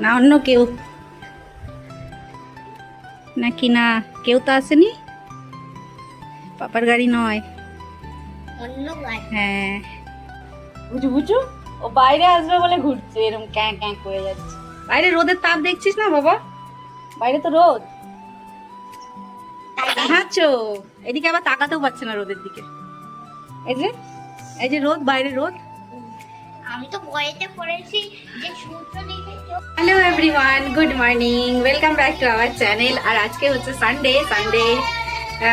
না অন্য কেউ নাকি? না কেউ তো আসেনি, পাপার গাড়ি নয়। অন্য গাড়ি। হ্যাঁ বুঝু বুঝু, ও বাইরে আসবে বলে ঘুরছে, এরকম ক্যাঁ ক্যাঁ করে যাচ্ছে। বাইরে রোদের তাপ দেখছিস না বাবা? বাইরে তো রোদ। দেখাচ্ছো, এদিকে আবার তাকাতেও পারছে না রোদের দিকে। এই যে রোদ, বাইরে রোদ। আমি তো বইতে পড়েছি যে সূর্য দেখে hello everyone, good morning, welcome back to our channel. আর আজকে হচ্ছে সানডে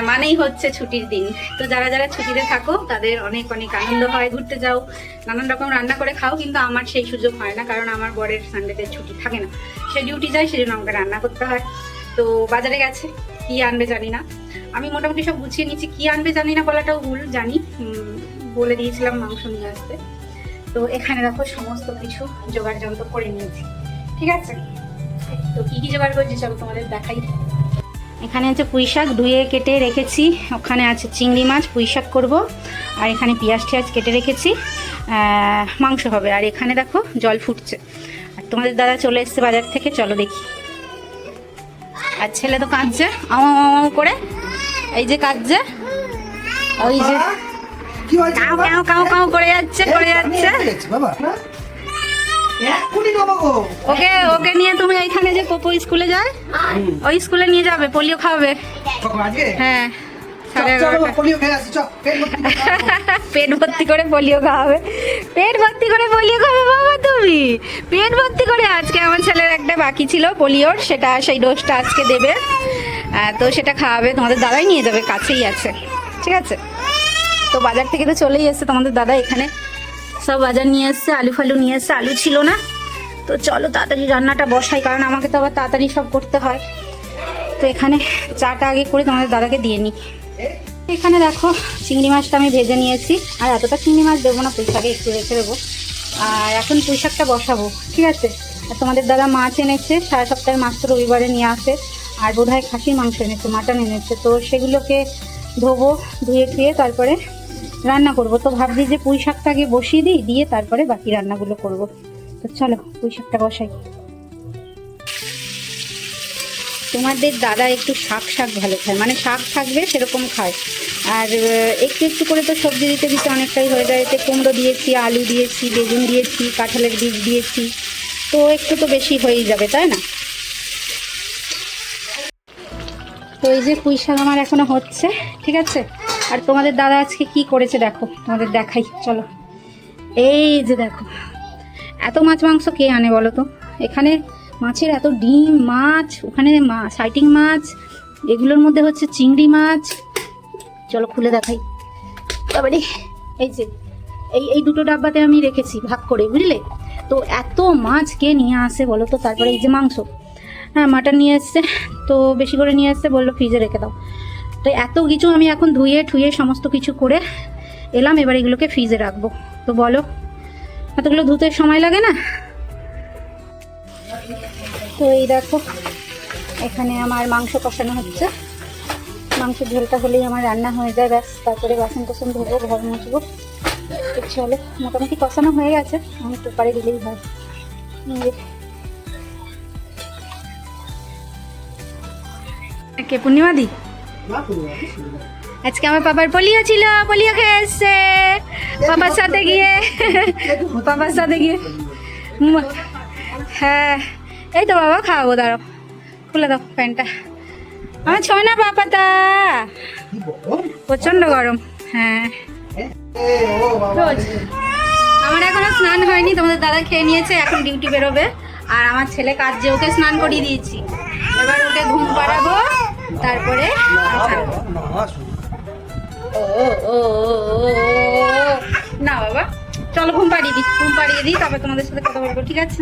মানেই হচ্ছে ছুটির দিন। তো যারা যারা ছুটিতে থাকো তাদের অনেক অনেক আনন্দ হয়, ঘুরতে যাও, নানান রকম রান্না করে খাও, কিন্তু আমার সেই সুযোগ হয় না, কারণ আমার বরের সানডেতে ছুটি থাকে না, সে ডিউটি যায়, সেজন্য আমাকে রান্না করতে হয়। তো বাজারে গেছে, কি আনবে জানি না। আমি মোটামুটি সব গুছিয়ে নিচ্ছি, কি আনবে জানি না বলাটাও ভুল, জানি বলে দিয়েছিলাম মাংস নিয়ে আসতে। তো এখানে দেখো সমস্ত কিছু জোগাড় যন্ত্র করে নিয়েছি, ঠিক আছে। তো কি কি জোগাড় করেছি চলো তোমাদের দেখাই। এখানে আছে পুঁই শাক ধুয়ে কেটে রেখেছি, ওখানে আছে চিংড়ি মাছ, পুঁই শাক করবো, আর এখানে পেঁয়াজ টিয়াজ কেটে রেখেছি, মাংস হবে। আর এখানে দেখো জল ফুটছে, আর তোমাদের দাদা চলে এসছে বাজার থেকে, চলো দেখি। আর ছেলে তো কাঁদছে আমাও করে, এই যে কাঁদছে, ওই যে কাউ কাউ কাউ কাউ করে যাচ্ছে ওকে ওকে নিয়ে তুমি এইখানে যে পপু স্কুলে যায়, ওই স্কুলে নিয়ে যাবে, পোলিও খাওয়াবে। হ্যাঁ পেট ভর্তি করে পোলিও খাওয়াবে, পেট ভর্তি করে পোলিও খাবে বাবা তুমি, পেট ভর্তি করে। আজকে আমার ছেলের একটা বাকি ছিল পোলিওর, সেটা সেই ডোজটা আজকে দেবে, তো সেটা খাওয়াবে, তোমাদের দাদাই নিয়ে যাবে, কাছেই আছে, ঠিক আছে। তো বাজার থেকে তো চলেই এসছে তোমাদের দাদা, এখানে সব বাজার নিয়ে এসছে, আলু ফালু নিয়ে এসছে, আলু ছিল না। তো চলো তাড়াতাড়ি রান্নাটা বসাই, কারণ আমাকে তো আবার তাড়াতাড়ি সব করতে হয়। তো এখানে চাটা আগে করে তোমাদের দাদাকে দিয়ে নিই। এখানে দেখো চিংড়ি মাছটা আমি ভেজে নিয়েছি, আর এতটা চিংড়ি মাছ দেবো না, পুঁই শাকে একটু রেখে দেবো। আর এখন পুঁই শাকটা বসাবো, ঠিক আছে। আর তোমাদের দাদা মাছ এনেছে, সারা সপ্তাহের মাছ তো রবিবারে নিয়ে আসে, আর বোধহয় খাসির মাংস এনেছে, মাটন এনেছে, তো সেগুলোকে ধোবো, ধুয়ে টুয়ে তারপরে রান্না করব। তো ভাবছি যে পুঁই শাকটা আগে বসিয়ে দিই, দিয়ে তারপরে বাকি রান্নাগুলো করব। তো চলো পুঁই শাকটা বসাই। তোমাদের দাদা একটু শাক ভালো খায়, মানে শাক থাকবে সেরকম খায়, আর একটু একটু করে তো সবজি দিতে দিতে অনেকটাই হয়ে যায়। এতে কুমড়ো দিয়েছি, আলু দিয়েছি, বেগুন দিয়েছি, কাঁঠালের বীজ দিয়েছি, তো একটু তো বেশি হয়েই যাবে, তাই না? তো এই যে পুঁই শাক আমার এখনো হচ্ছে, ঠিক আছে। আর তোমাদের দাদা আজকে কি করেছে দেখো, তোমাদের দেখাই, চলো। এই যে দেখো, এত মাছ মাংস কে আনে বলো তো? এখানে মাছের এত ডিম, মাছ, ওখানে সাইটিং মাছ, এগুলোর মধ্যে হচ্ছে চিংড়ি মাছ। চলো খুলে দেখাই। তারপরে এই যে এই দুটো ডাব্বাতে আমি রেখেছি ভাগ করে, বুঝলে। তো এত মাছ কে নিয়ে আসে বলো তো? তারপরে এই যে মাংস, হ্যাঁ মাটন নিয়ে এসছে, তো বেশি করে নিয়ে এসছে, বললো ফ্রিজে রেখে দাও। তো এত কিছু আমি এখন ধুয়ে ঠুয়ে সমস্ত কিছু করে এলাম, এবার এগুলোকে ফ্রিজে রাখবো। তো বলো, এতগুলো ধুতে সময় লাগে না? তো এই দেখো এখানে আমার মাংস কষানো হচ্ছে, মাংসের ঝোলটা হলেই আমার রান্না হয়ে যায়, ব্যাস। তারপরে বাসন কোসন ধোবো, ঘর মুছবো। তো চলো, মোটামুটি কষানো হয়ে গেছে, আমি কুকারে দিলেই হয়। কে পূর্ণিমা দি? আজকে আমার পাপার পোলিও ছিল, পোলিও খেয়ে এসছে পাপার সাথে গিয়ে, হ্যাঁ এই তো বাবা খাওয়াবো, দাঁড়াও, খুলে দাও প্যান্টটা। আমার ছয় না পাপাতা, প্রচন্ড গরম। হ্যাঁ আমার এখনো স্নান হয়নি, তোমাদের দাদা খেয়ে নিয়েছে, এখন ডিউটি বেরোবে। আর আমার ছেলে কাজে, ওকে স্নান করিয়ে দিয়েছি, এবার ওকে ঘুম পাড়াবো, তারপরে না বাবা চলো ঘুম পাড়িয়ে দিই, তারপর তোমাদের সাথে কথা বলবো, ঠিক আছে।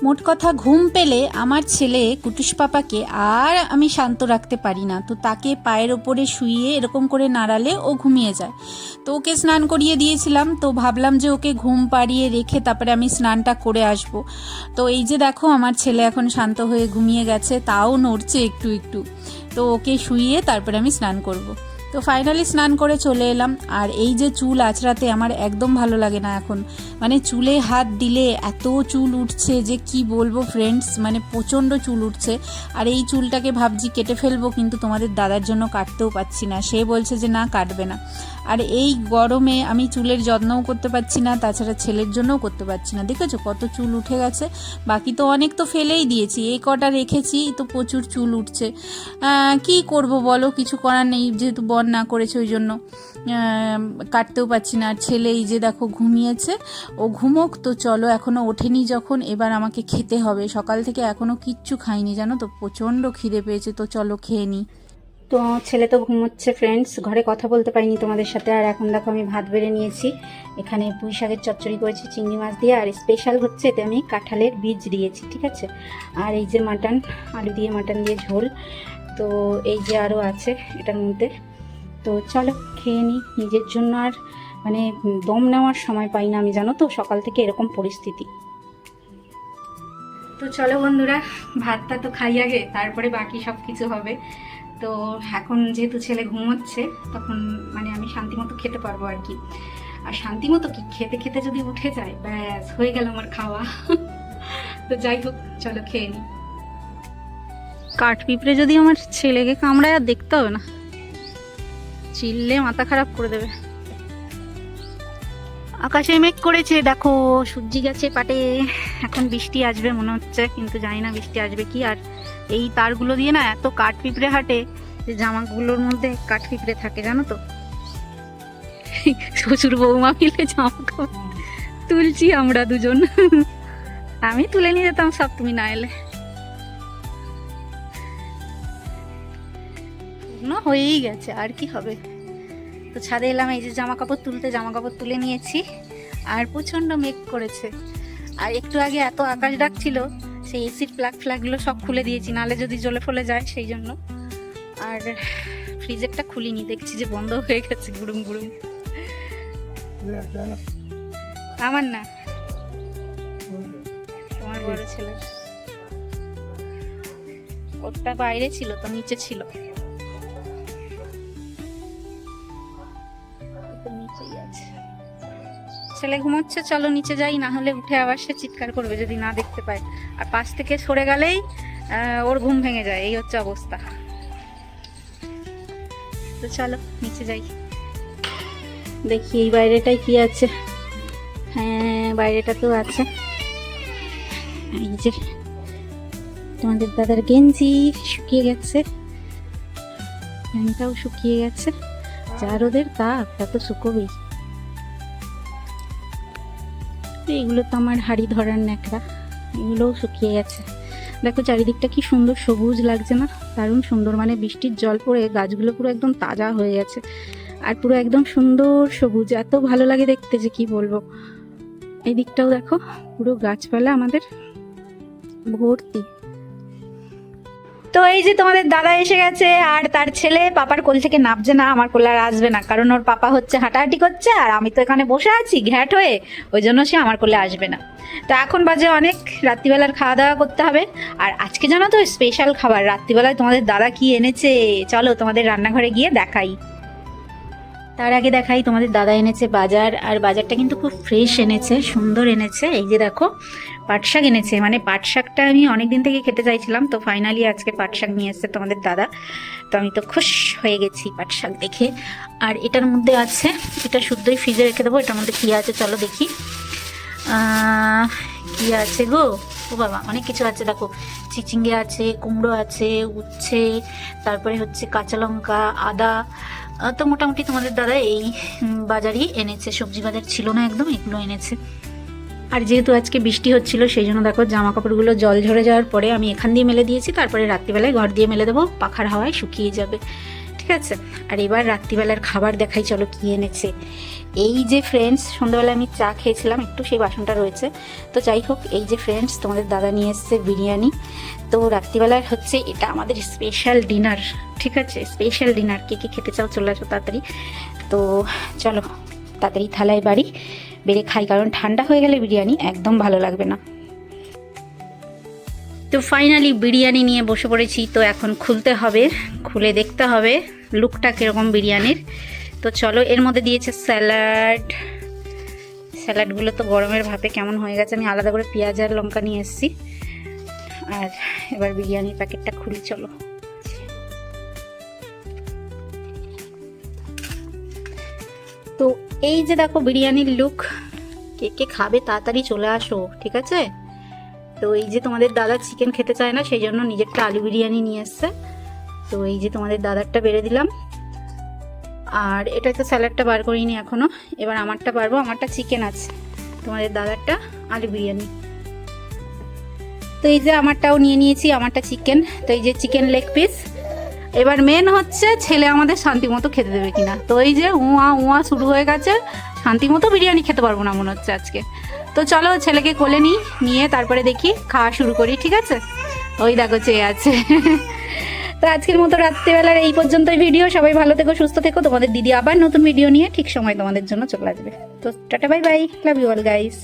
মোট কথা ঘুম পেলে আমার ছেলে কুটুস পাপাকে আর আমি শান্ত রাখতে পারি না, তো তাকে পায়ের ওপরে শুইয়ে এরকম করে নাড়ালে ও ঘুমিয়ে যায়। তো ওকে স্নান করিয়ে দিয়েছিলাম, তো ভাবলাম যে ওকে ঘুম পাড়িয়ে রেখে তারপরে আমি স্নানটা করে আসব। তো এই যে দেখো আমার ছেলে এখন শান্ত হয়ে ঘুমিয়ে গেছে, তাও নড়ছে একটু একটু। তো ওকে শুইয়ে তারপরে আমি স্নান করব। তো তো ফাইনালি স্নান করে চলে এলাম। আর এই যে চুল আঁচড়াতে আমার একদম ভালো লাগে না এখন, মানে চুলে হাত দিলে এত চুল উঠছে যে কি বলবো ফ্রেন্ডস, মানে প্রচণ্ড চুল উঠছে। আর এই চুলটাকে ভাবছি কেটে ফেলবো, কিন্তু তোমাদের দাদার জন্য কাটতেও পাচ্ছি না, সে বলছে যে না কাটবে না। আর এই গরমে আমি চুলের যত্নও করতে পারছি না, তাছাড়া ছেলের জন্যও করতে পারছি না। দেখেছো কত চুল উঠে গেছে, বাকি তো অনেক তো ফেলেই দিয়েছি, এই কটা রেখেছি তো প্রচুর চুল উঠছে। কি করব বলো, কিছু করার নেই, যেহেতু বর না করেছে ওই জন্য কাটতেও পারছি না। আর ছেলে এই যে দেখো ঘুমিয়েছে, ও ঘুমোক, তো চলো এখনও ওঠেনি যখন, এবার আমাকে খেতে হবে। সকাল থেকে এখনও কিচ্ছু খাইনি জানো তো, প্রচণ্ড খিদে পেয়েছে, তো চলো খেয়ে নিই। তো ছেলে তো ঘুমোচ্ছে ফ্রেন্ডস, ঘরে কথা বলতে পারিনি তোমাদের সাথে। আর এখন দেখো আমি ভাত বেড়ে নিয়েছি, এখানে পুঁই শাকের চচ্চড়ি করেছি চিংড়ি মাছ দিয়ে, আর স্পেশাল হচ্ছে এতে আমি কাঁঠালের বীজ দিয়েছি, ঠিক আছে। আর এই যে মাটন, আলু দিয়ে মাটন দিয়ে ঝোল, তো এই যে আরও আছে এটার মধ্যে। তো চলো খেয়ে নিই, নিজের জন্য আর মানে দম নেওয়ার সময় পাই না আমি, জানো তো, সকাল থেকে এরকম পরিস্থিতি। তো চলো বন্ধুরা, ভাতটা তো খাই আগে, তারপরে বাকি সব কিছু হবে। তো এখন যেহেতু ছেলে ঘুমোচ্ছে, তখন মানে আমি শান্তিমতো খেতে পারবো আর কি। আর শান্তিমতো কি, খেতে খেতে যদি উঠে যায় ব্যাস হয়ে গেল আমার খাওয়া। তো যাই হোক, চলো খেয়ে নিই। কাঠ পিঁপড়ে যদি আমার ছেলেকে কামড়ায় আর দেখতে হবে না, চিল্লে মাথা খারাপ করে দেবে। আকাশে মেঘ করেছে দেখো, সূর্যি গেছে পাটে, এখন বৃষ্টি আসবে মনে হচ্ছে, কিন্তু জানি না বৃষ্টি আসবে কি। আর এই তারগুলো দিয়ে না এত কাঠ পিঁপড়ে হাঁটে যে জামাগুলোর মধ্যে কাঠ পিঁপড়ে থাকে জানো তো। শ্বশুর বৌমা মিলে জামা কাপড় তুলছি আমরা দুজন, আমি তুলে নিয়ে যেতাম সব, তুমি না এলে। হয়েই গেছে, আর কি হবে। তো ছাদে এলাম এই যে জামা কাপড় তুলতে, জামা কাপড় তুলে নিয়েছি। আর প্রচণ্ড মেঘ করেছে, আর একটু আগে এত আকাশ ডাকছিল, সেই এসির প্লাগগুলো সব খুলে দিয়েছি, নালে যদি জ্বলে ফলে যায় সেই জন্য। আর ফ্রিজেরটা খুলিনি, দেখছি যে বন্ধ হয়ে গেছে গুড়ুম গুড়ুম। আমার না, তোমার বড় ছেলে, ওটা বাইরে ছিল তো, নিচে ছিল, নিচেই আছে। ছেলে ঘুমোচ্ছে, চলো নিচে যাই, না হলে উঠে আবার সে চিৎকার করবে যদি না দেখতে পায়। আর পাশ থেকে সরে গেলেই ওর ঘুম ভেঙে যায়, এই হচ্ছে অবস্থা। তো চলো নিচে যাই, দেখি এই বাইরেটাই কি আছে। হ্যাঁ বাইরেটা তো আছে, এই যে তোমাদের দাদার গেঞ্জি শুকিয়ে গেছে, প্যান্টটাও শুকিয়ে গেছে, যার ওদের তাপ তা তো শুকোবেই। এগুলো তো আমার হাড়ি ধরার ন্যাকড়া, এগুলোও শুকিয়ে গেছে। দেখো চারিদিকটা কি সুন্দর সবুজ লাগছে না, দারুণ সুন্দর, মানে বৃষ্টির জল পড়ে গাছগুলো পুরো একদম তাজা হয়ে গেছে, আর পুরো একদম সুন্দর সবুজ, এত ভালো লাগে দেখতে যে কি বলবো। এই দিকটাও দেখো পুরো গাছপালা আমাদের ভর্তি। তো এই যে তোমাদের দাদা এসে গেছে, আর তার ছেলে পাপার কোল থেকে নামছে না, আমার কোলে আর আসবে না, কারণ ওর পাপা হচ্ছে হাঁটাহাঁটি করছে, আর আমি তো এখানে বসে আছি ঘ্যাট হয়ে, ওই জন্য সে আমার কোলে আসবে না। তো এখন বাজে অনেক, রাত্রিবেলার খাওয়া দাওয়া করতে হবে। আর আজকে জানো তো স্পেশাল খাবার, রাত্রিবেলায় তোমাদের দাদা কি এনেছে, চলো তোমাদের রান্নাঘরে গিয়ে দেখাই। তার আগে দেখাই, তোমাদের দাদা এনেছে বাজার, আর বাজারটা কিন্তু খুব ফ্রেশ এনেছে, সুন্দর এনেছে। এই যে দেখো পাট শাক এনেছে, মানে পাট শাকটা আমি অনেকদিন থেকে খেতে চাইছিলাম, তো ফাইনালি আজকে পাট শাক নিয়ে এসছে তোমাদের দাদা, তো আমি তো খুশ হয়ে গেছি পাট শাক দেখে। আর এটার মধ্যে আছে, এটা শুদ্ধই ফ্রিজে রেখে দেবো, এটার মধ্যে কী আছে চলো দেখি। কি আছে গো, ও বাবা অনেক কিছু আছে, দেখো চিচিঙ্গে আছে, কুমড়ো আছে, উচ্ছে, তারপরে হচ্ছে কাঁচা লঙ্কা, আদা। তো মোটামুটি তোমাদের দাদা এই বাজারই এনেছে, সবজি বাজার ছিল না একদম, এগুলো এনেছে। আর যেহেতু আজকে বৃষ্টি হচ্ছিল সেই জন্য দেখো জামা কাপড়গুলো জল ঝরে যাওয়ার পরে আমি এখান দিয়ে মেলে দিয়েছি, তারপরে রাত্রিবেলায় ঘর দিয়ে মেলে দেবো, পাখার হাওয়ায় শুকিয়ে যাবে, ঠিক আছে। আর এবার রাত্রিবেলার খাবার দেখাই, চলো কি এনেছে। এই যে ফ্রেন্ডস, সন্ধ্যাবেলা আমি চা খেয়েছিলাম একটু, সেই বাসনটা রয়েছে। তো যাই হোক, এই যে ফ্রেন্ডস তোমাদের দাদা নিয়ে এসছে বিরিয়ানি। তো রাত্রিবেলার হচ্ছে এটা আমাদের স্পেশাল ডিনার, ঠিক আছে, স্পেশাল ডিনার। কে কে খেতে চাও চলে আসো তাড়াতাড়ি। তো চলো তাড়াতাড়ি থালায় বাড়ি বেড়ে খাই, কারণ ঠান্ডা হয়ে গেলে বিরিয়ানি একদম ভালো লাগবে না। তো ফাইনালি বিরিয়ানি নিয়ে বসে পড়েছি, তো এখন খুলতে হবে, খুলে দেখতে হবে লুকটা কীরকম বিরিয়ানির। তো চলো, এর মধ্যে দিয়েছে স্যালাডগুলো তো গরমের ভাপে কেমন হয়ে গেছে। আমি আলাদা করে পেঁয়াজ আর লঙ্কা নিয়ে এসেছি। আর এবার বিরিয়ানির প্যাকেটটা খুলি, চলো। তো এই যে দেখো বিরিয়ানির লুক, কে কে খাবে তাড়াতাড়ি চলে আসো, ঠিক আছে? তো এই যে তোমাদের দাদা চিকেন খেতে চায় না, সেই জন্য নিজেরটা আলু বিরিয়ানি নিয়ে এসছে। তো এই যে তোমাদের দাদারটা বেড়ে দিলাম, আর এটা তো স্যালাডটা বার করিনি এখনো, এবার আমারটা পারবো। আমারটা চিকেন আছে, তোমাদের দাদারটা আলু বিরিয়ানি। তো এই যে আমারটাও নিয়ে নিয়েছি, আমারটা চিকেন। তো এই যে চিকেন লেগ পিস। এবার মেন হচ্ছে ছেলে আমাদের শান্তি মতো খেতে দেবে কিনা। তো এই যে উয়া শুরু হয়ে গেছে, শান্তি মতো বিরিয়ানি খেতে পারবো না মনে হচ্ছে আজকে। তো চলো ছেলেকে কোলে নিয়ে তারপরে দেখি খাওয়া শুরু করি, ঠিক আছে? ওই দেখো চেয়ে আছে। তো আজকের মতো রাত্রিবেলার এই পর্যন্তই ভিডিও। সবাই ভালো থেকো, সুস্থ থেকো। তোমাদের দিদি আবার নতুন ভিডিও নিয়ে ঠিক সময় তোমাদের জন্য চলে আসবে। তো tata, bye bye, love you all guys.